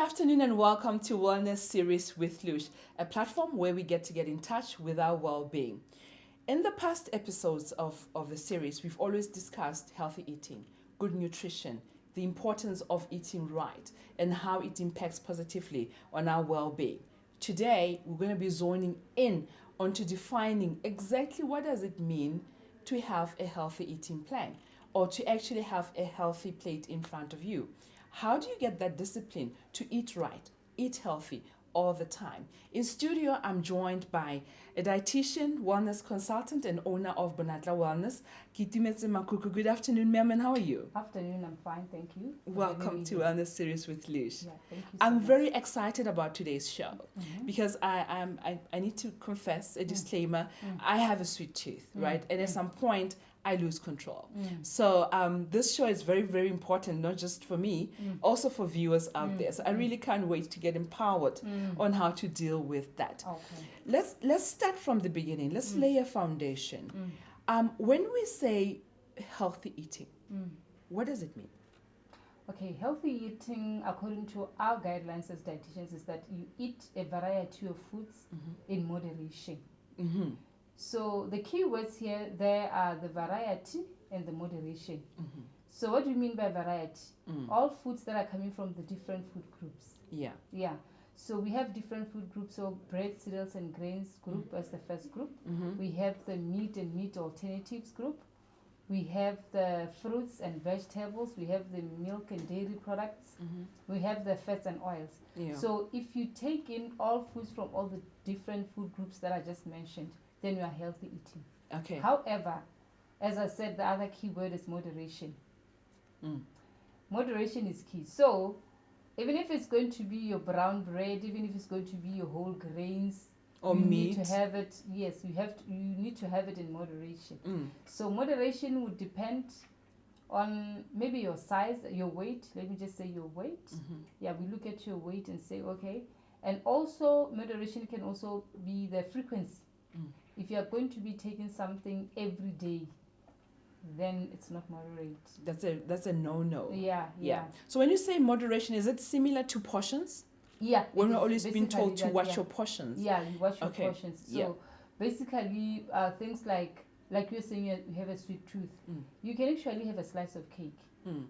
afternoon and welcome to Wellness Series with Lush, a platform where we get in touch with our well-being. In the past episodes of the series, we've always discussed healthy eating, good nutrition, the importance of eating right, and how it impacts positively on our well-being. Today, we're going to be zoning in onto defining exactly what does it mean to have a healthy eating plan or to actually have a healthy plate in front of you. How do you get that discipline to eat right, eat healthy all the time? In studio, I'm joined by a dietitian, wellness consultant, and owner of Bonatla Wellness, Keitumetse Makuku. Good afternoon, ma'am, and how are you? Afternoon, I'm fine, thank you. Welcome to Wellness Series with Lush. Yeah, thank you so I'm much. very excited about today's show because I need to confess a disclaimer. I have a sweet tooth, right? And at some point, I lose control. So this show is very, very important, not just for me, also for viewers out there. So I really can't wait to get empowered on how to deal with that. Okay. Let's start from the beginning. Let's lay a foundation. When we say healthy eating, what does it mean? Okay, healthy eating, according to our guidelines as dietitians, is that you eat a variety of foods in moderation. So the key words here, there are the variety and the moderation. So what do you mean by variety? All foods that are coming from the different food groups. Yeah. So we have different food groups. So bread, cereals, and grains group as the first group. We have the meat and meat alternatives group. We have the fruits and vegetables. We have the milk and dairy products. We have the fats and oils. So if you take in all foods from all the different food groups that I just mentioned, then you are healthy eating. Okay. However, as I said, the other key word is moderation. Moderation is key. So even if it's going to be your brown bread, even if it's going to be your whole grains, Or you meat. need to have it. Yes, you need to have it in moderation. So moderation would depend on maybe your size, your weight. Let me just say your weight. Yeah, we look at your weight and say, okay. And also moderation can also be the frequency. If you are going to be taking something every day, then it's not moderate. That's a no-no. Yeah. So when you say moderation, is it similar to portions? Yeah. When we're always being told to watch your portions. Yeah, you watch your Okay. portions. So basically, things like you're saying you have a sweet tooth, you can actually have a slice of cake.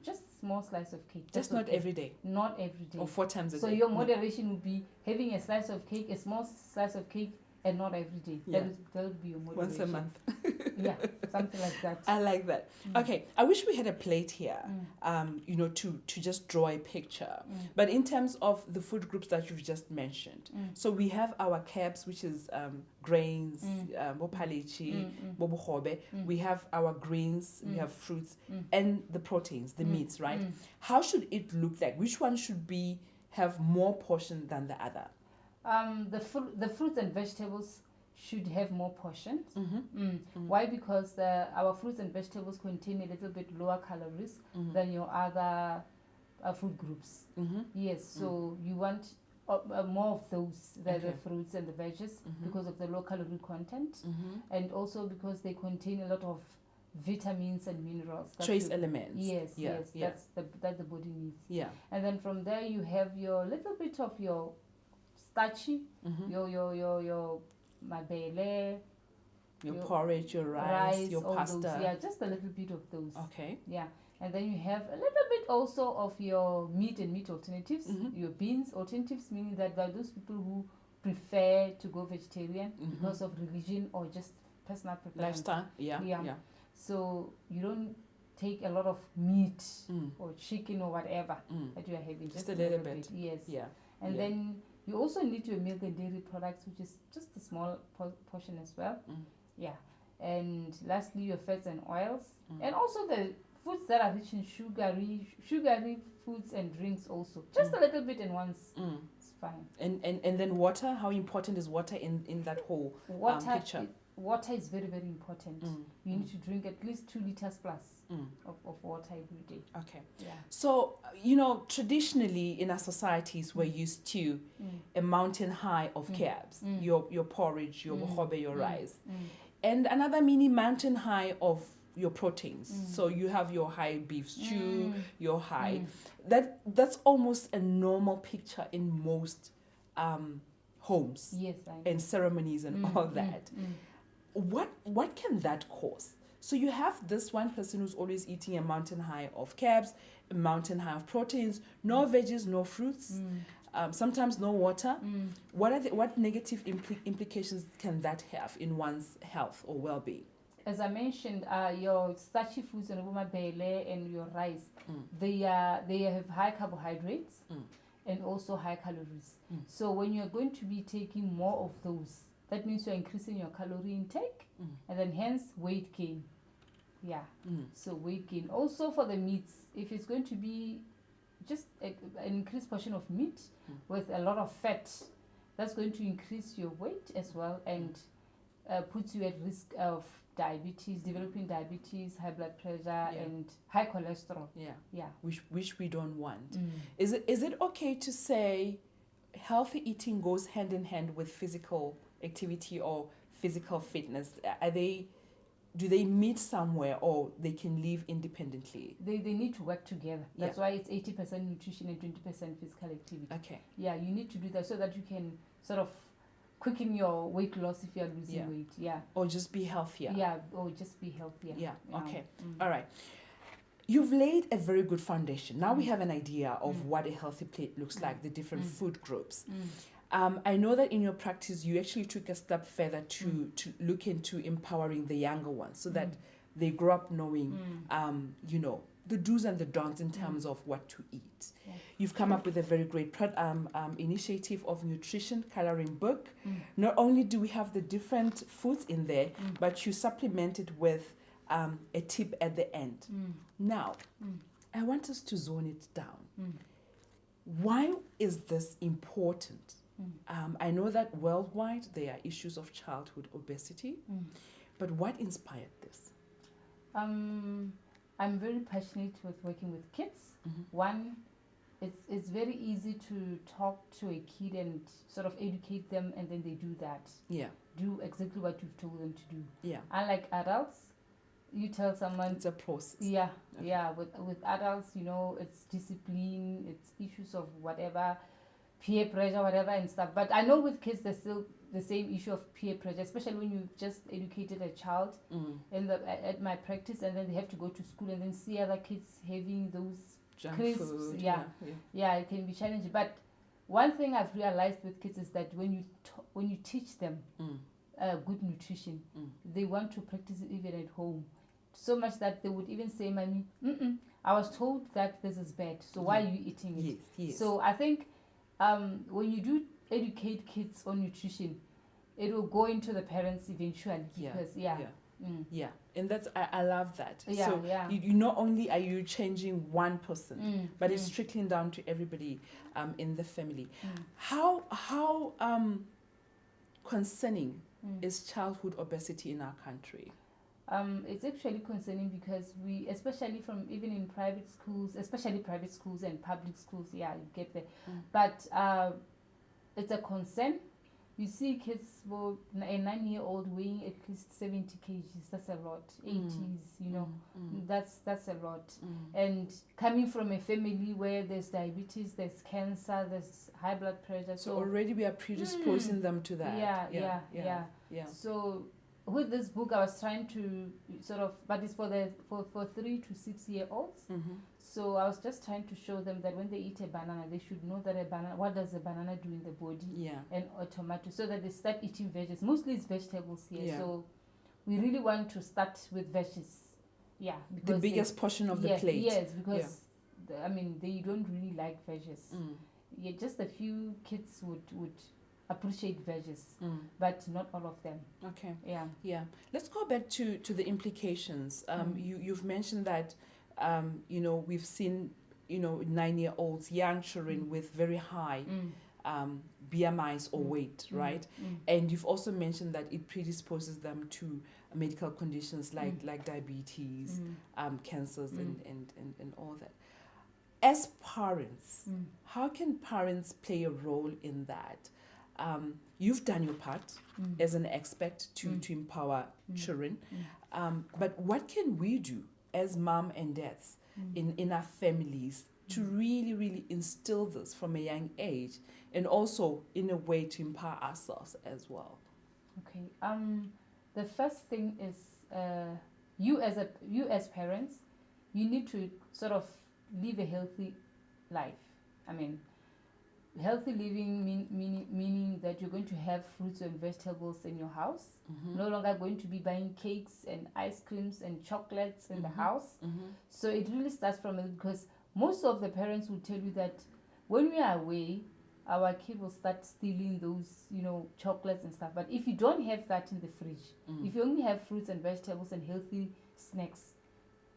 Just a small slice of cake. Just not every day. Not every day. Or 4 times a day. So your moderation would be having a slice of cake, a small slice of cake, and not every day. Yeah. That would be your moderation. Once a month. Yeah, something like that. I like that. Okay, I wish we had a plate here, to just draw a picture. But in terms of the food groups that you've just mentioned, so we have our carbs, which is grains, bopalichi, bobohobe. We have our greens, we have fruits, and the proteins, the meats, right? How should it look like? Which one should have more portion than the other? The fruits and vegetables should have more portions. Why? Because our fruits and vegetables contain a little bit lower calories than your other food groups. Yes, so you want more of those, the fruits and the veggies, because of the low calorie content, and also because they contain a lot of vitamins and minerals. Trace elements. Yes, that the body needs. Yeah. And then from there you have your little bit of your starchy, your mabele, your porridge, your rice, your pasta. Those, yeah, just a little bit of those. Okay. Yeah. And then you have a little bit also of your meat and meat alternatives, your beans alternatives, meaning that there are those people who prefer to go vegetarian because of religion or just personal preference. Lifestyle, yeah. So you don't take a lot of meat or chicken or whatever that you are having. Just a little bit. Yes. Yeah. And then you also need your milk and dairy products, which is just a small portion as well. Yeah. And lastly, your fats and oils. And also the foods that are rich in sugary foods and drinks also. Just a little bit in once. It's fine. And then water. How important is water in that whole picture? Water is very, very important. You need to drink at least 2 liters plus of water every day. Okay. Yeah. So, traditionally in our societies, we're used to a mountain high of carbs, your porridge, your bohobe, your rice. And another mini mountain high of your proteins. So you have your high beef stew, your high. That's almost a normal picture in most homes Yes, I know. and ceremonies and all that. What can that cause? So you have this one person who's always eating a mountain high of carbs, a mountain high of proteins, no veggies, no fruits, sometimes no water. What negative implications can that have in one's health or well-being? As I mentioned, your starchy foods and and your rice, they have high carbohydrates and also high calories. So when you're going to be taking more of those, that means you're increasing your calorie intake, and then hence weight gain. Yeah. So weight gain. Also for the meats, if it's going to be just an increased portion of meat with a lot of fat, that's going to increase your weight as well and puts you at risk of diabetes, developing diabetes, high blood pressure, and high cholesterol. Yeah. Which we don't want. Is it okay to say healthy eating goes hand in hand with physical activity or physical fitness? Do they meet somewhere, or they can live independently? They need to work together. That's why it's 80% nutrition and 20% physical activity. Okay. Yeah, you need to do that so that you can sort of quicken your weight loss if you are losing weight. Yeah. Or just be healthier. Yeah, or just be healthier. Yeah. Okay. All right. You've laid a very good foundation. Now we have an idea of what a healthy plate looks like, the different food groups. I know that in your practice, you actually took a step further to look into empowering the younger ones so that they grow up knowing, the do's and the don'ts in terms of what to eat. Yeah. You've come up with a very great initiative of nutrition coloring book. Not only do we have the different foods in there, but you supplement it with a tip at the end. Now, I want us to zone it down. Why is this important? I know that worldwide there are issues of childhood obesity, but what inspired this? I'm very passionate with working with kids. One, it's very easy to talk to a kid and sort of educate them, and then they do that. Yeah. Do exactly what you've told them to do. Yeah. Unlike adults, you tell someone it's a process. Yeah. Okay. Yeah. With adults, it's discipline, it's issues of whatever, peer pressure, whatever and stuff. But I know with kids there's still the same issue of peer pressure, especially when you've just educated a child at my practice, and then they have to go to school and then see other kids having those junk crisps. food. Yeah, it can be challenging. But one thing I've realized with kids is that when you teach them good nutrition, they want to practice it even at home. So much that they would even say, "Mommy, I was told that this is bad, so why are you eating it?" Yes. So I think when you do educate kids on nutrition, it will go into the parents eventually. Because, and that's I love that. Yeah, so yeah. You not only are you changing one person, but it's trickling down to everybody in the family. How concerning is childhood obesity in our country? It's actually concerning because we, especially from even in private schools, especially private schools and public schools, you get there. But it's a concern. You see kids, a 9-year-old weighing at least 70 kgs. That's a lot. 80s, that's a lot. And coming from a family where there's diabetes, there's cancer, there's high blood pressure. So already we are predisposing them to that. Yeah. So with this book, I was trying to sort of, but it's for 3 to 6 year olds. So I was just trying to show them that when they eat a banana, they should know that what does a banana do in the body, and a tomato, so that they start eating veggies. Mostly it's vegetables here. So we really want to start with veggies. Yeah, the biggest portion of the plate. Yes, because they don't really like veggies. Just a few kids would appreciate veggies, but not all of them. Okay. Yeah. Let's go back to the implications. You've mentioned that we've seen 9-year-olds, young children with very high BMIs or weight, right? And you've also mentioned that it predisposes them to medical conditions like diabetes, cancers, and all that. As parents, how can parents play a role in that? you've done your part as an expert to empower children. But what can we do as mom and dads in our families to really, really instill this from a young age, and also in a way to empower ourselves as well? Okay. The first thing is you as parents, you need to sort of live a healthy life. I mean, healthy living meaning that you're going to have fruits and vegetables in your house. No longer going to be buying cakes and ice creams and chocolates in the house. So it really starts from it, because most of the parents will tell you that when we are away, our kid will start stealing those, chocolates and stuff. But if you don't have that in the fridge, if you only have fruits and vegetables and healthy snacks,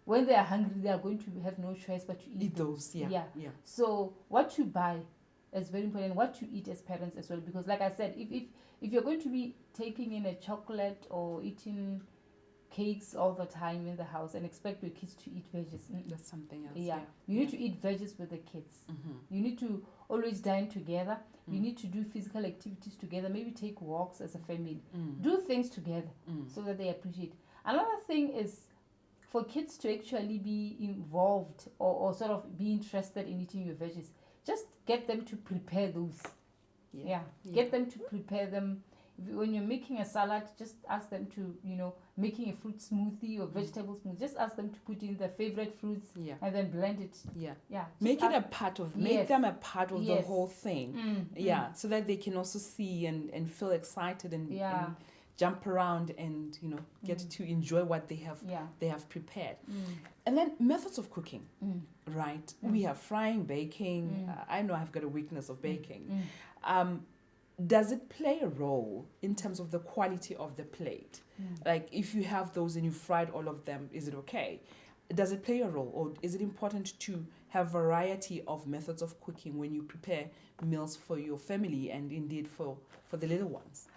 when they are hungry, they are going to have no choice but to eat those. Yeah. So what you buy is very important, what you eat as parents as well, because like I said, if you're going to be taking in a chocolate or eating cakes all the time in the house and expect your kids to eat veggies, that's something else. You need to eat veggies with the kids. You need to always dine together. You need to do physical activities together, maybe take walks as a family, do things together so that they appreciate. Another thing is for kids to actually be involved or sort of be interested in eating your veggies. Just get them to prepare those. Get them to prepare them. When you're making a salad, just ask them to, making a fruit smoothie or vegetable smoothie, just ask them to put in their favorite fruits and then blend it. Make them a part of the whole thing. So that they can also see and feel excited and jump around and get to enjoy what they have prepared. And then methods of cooking, right? We have frying, baking. I know I've got a weakness of baking. Does it play a role in terms of the quality of the plate? Like if you have those and you fried all of them, is it okay? Does it play a role, or is it important to have variety of methods of cooking when you prepare meals for your family and indeed for the little ones?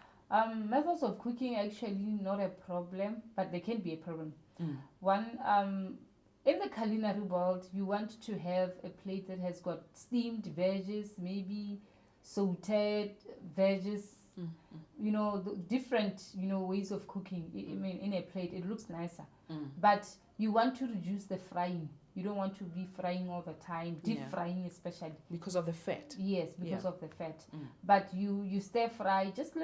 Methods of cooking actually not a problem, but they can be a problem. One, in the culinary world, you want to have a plate that has got steamed veggies, maybe sauteed veggies, the different, ways of cooking. I mean, in a plate, it looks nicer. But you want to reduce the frying. You don't want to be frying all the time, deep frying especially. Because of the fat. Yes, because of the fat. But you stir fry, just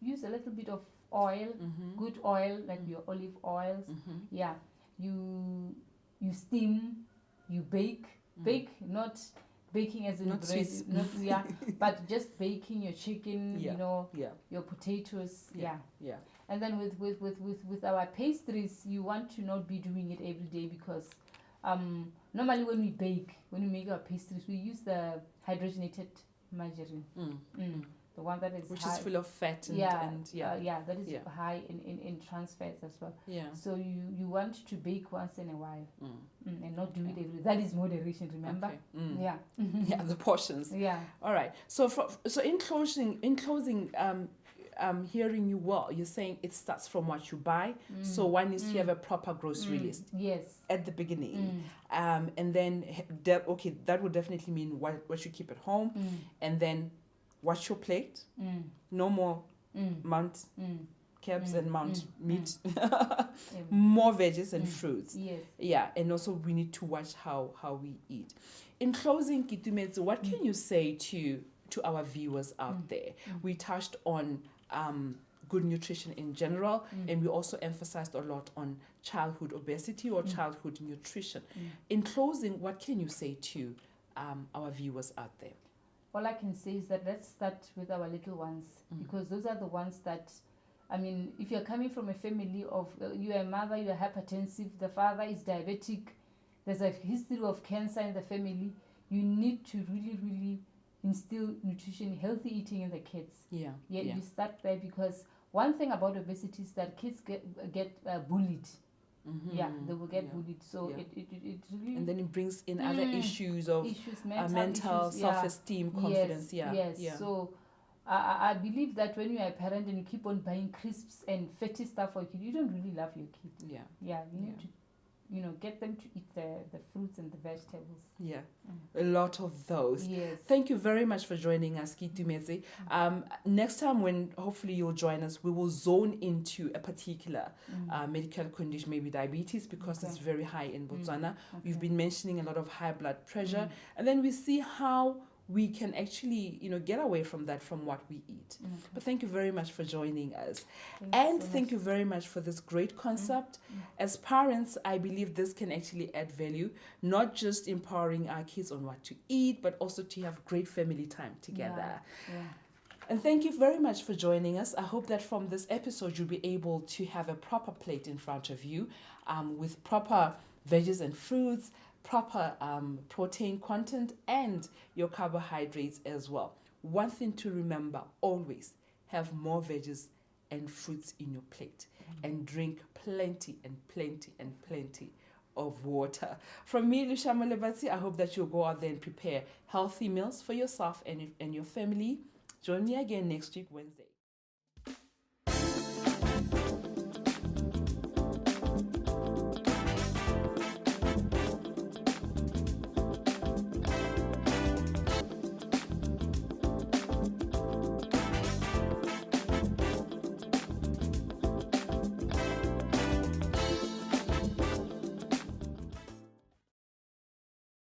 use a little bit of oil, good oil, like your olive oils. You steam, you bake, not baking as in not bread, Swiss. but just baking your chicken, your potatoes, And then with our pastries, you want to not be doing it every day, because normally when we make our pastries, we use the hydrogenated margarine, the one that is which high, is full of fat that is high in trans fats as well. So you want to bake once in a while, and not do it every day. That is moderation, remember? The portions. All right. So in closing, hearing you well, you're saying it starts from what you buy. So one is to have a proper grocery list. At the beginning, and then that would definitely mean what you keep at home, and then watch your plate. No more mount carbs and mount meat. More veggies and fruits. And also we need to watch how we eat. In closing, Keitumetse, what can you say to our viewers out there? We touched on good nutrition in general, and we also emphasized a lot on childhood obesity or childhood nutrition. In closing, what can you say to our viewers out there? All I can say is that let's start with our little ones, because those are the ones that, I mean, if you're coming from a family of, you're a mother, you're hypertensive, the father is diabetic, there's a history of cancer in the family, you need to really, really instill nutrition, healthy eating in the kids. You start there, because one thing about obesity is that kids get bullied. They will get bullied. So it really, and then it brings in other issues of mental issues, self-esteem, confidence. So I believe that when you are a parent and you keep on buying crisps and fatty stuff for your kid, you don't really love your kid. You need to get them to eat the fruits and the vegetables. Yeah, a lot of those. Yes. Thank you very much for joining us, Keitumetse. Next time when hopefully you'll join us, we will zone into a particular medical condition, maybe diabetes, because it's very high in Botswana. We've been mentioning a lot of high blood pressure, and then we see how we can actually, get away from that from what we eat. But thank you very much for joining us. Thank you very much for this great concept. As parents, I believe this can actually add value, not just empowering our kids on what to eat, but also to have great family time together. Yeah. And thank you very much for joining us. I hope that from this episode, you'll be able to have a proper plate in front of you with proper veggies and fruits, proper protein content, and your carbohydrates as well. One thing to remember, always have more veggies and fruits in your plate, and drink plenty and plenty and plenty of water. From me, Lush, I hope that you'll go out there and prepare healthy meals for yourself and your family. Join me again next week, Wednesday.